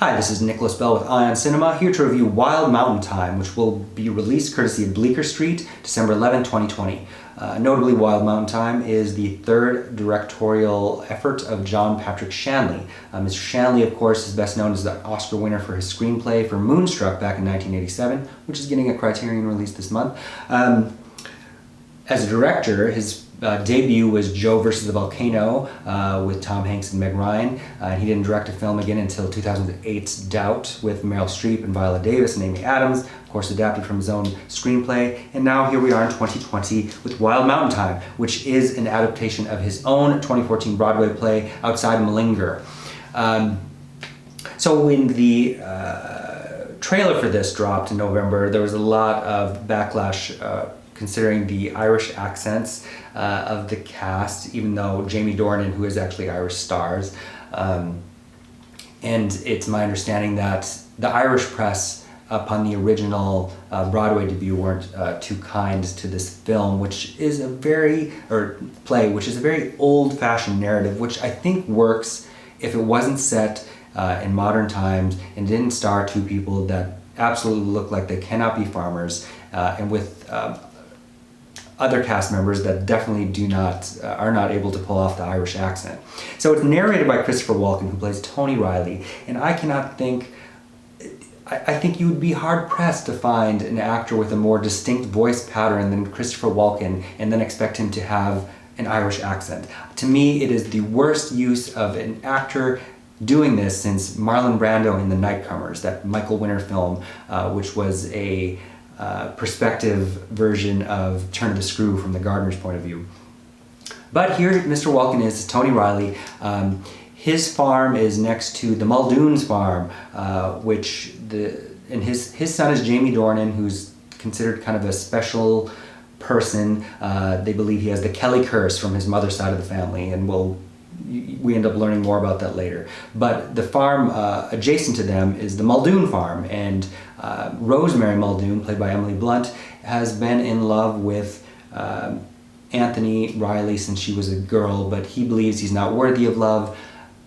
Hi, this is Nicholas Bell with Ion Cinema, here to review Wild Mountain Thyme, which will be released courtesy of Bleecker Street, December 11, 2020. Notably, Wild Mountain Thyme is the third directorial effort of John Patrick Shanley. Mr. Shanley, of course, is best known as the Oscar winner for his screenplay for Moonstruck back in 1987, which is getting a Criterion release this month. As a director, his debut was Joe versus the Volcano with Tom Hanks and Meg Ryan. He didn't direct a film again until 2008's Doubt with Meryl Streep and Viola Davis and Amy Adams, of course adapted from his own screenplay. And now here we are in 2020 with Wild Mountain Thyme, which is an adaptation of his own 2014 Broadway play Outside Mallinger. So when the trailer for this dropped in November, there was a lot of backlash considering the Irish accents of the cast, even though Jamie Dornan, who is actually Irish, stars. And it's my understanding that the Irish press upon the original Broadway debut weren't too kind to this film, which is a very old-fashioned narrative, which I think works if it wasn't set in modern times and didn't star two people that absolutely look like they cannot be farmers, and with other cast members that definitely are not able to pull off the Irish accent. So it's narrated by Christopher Walken, who plays Tony Riley, and I think you would be hard-pressed to find an actor with a more distinct voice pattern than Christopher Walken and then expect him to have an Irish accent. To me, it is the worst use of an actor doing this since Marlon Brando in The Nightcomers, that Michael Winner film, which was a perspective version of Turn of the Screw from the gardener's point of view. But here Mr. Walken is Tony Riley. His farm is next to the Muldoon's farm, and his son is Jamie Dornan, who's considered kind of a special person. They believe he has the Kelly curse from his mother's side of the family, and we end up learning more about that later. But the farm adjacent to them is the Muldoon farm, and Rosemary Muldoon, played by Emily Blunt, has been in love with Anthony Riley since she was a girl, but he believes he's not worthy of love.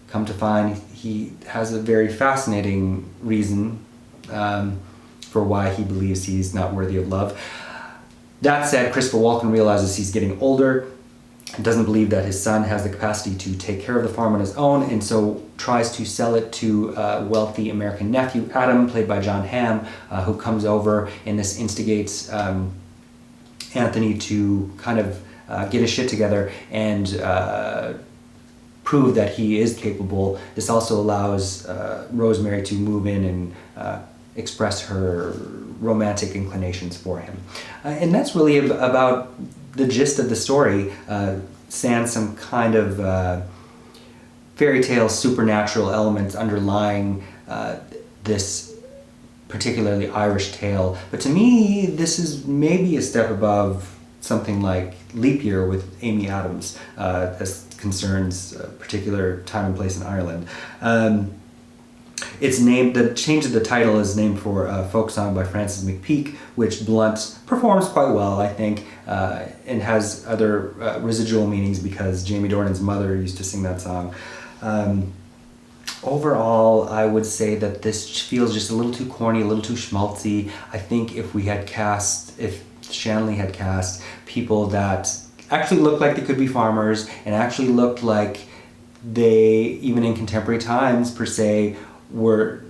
Come to find, he has a very fascinating reason for why he believes he's not worthy of love. That said, Christopher Walken realizes he's getting older, doesn't believe that his son has the capacity to take care of the farm on his own, and so tries to sell it to a wealthy American nephew, Adam, played by John Hamm, who comes over, and this instigates Anthony to kind of get his shit together and prove that he is capable. This also allows Rosemary to move in and express her romantic inclinations for him. And that's really about the gist of the story, sans some kind of fairy tale supernatural elements underlying this particularly Irish tale. But to me, this is maybe a step above something like Leap Year with Amy Adams, as concerns a particular time and place in Ireland. The change of the title is named for a folk song by Francis McPeak, which Blunt performs quite well, I think, and has other residual meanings because Jamie Dornan's mother used to sing that song. Overall, I would say that this feels just a little too corny, a little too schmaltzy. I think if Shanley had cast people that actually looked like they could be farmers and actually looked like they, even in contemporary times per se,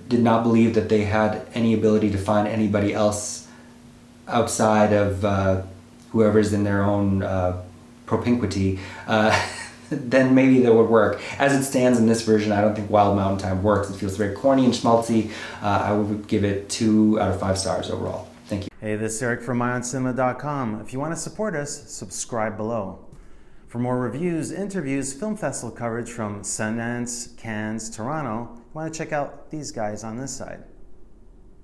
did not believe that they had any ability to find anybody else outside of whoever's in their own propinquity, then maybe that would work. As it stands in this version, I don't think Wild Mountain Thyme works. It feels very corny and schmaltzy. I would give it 2 out of 5 stars overall. Thank you. Hey, this is Eric from MyOnCinema.com. If you want to support us, subscribe below. For more reviews, interviews, film festival coverage from Sundance, Cannes, Toronto, you want to check out these guys on this side.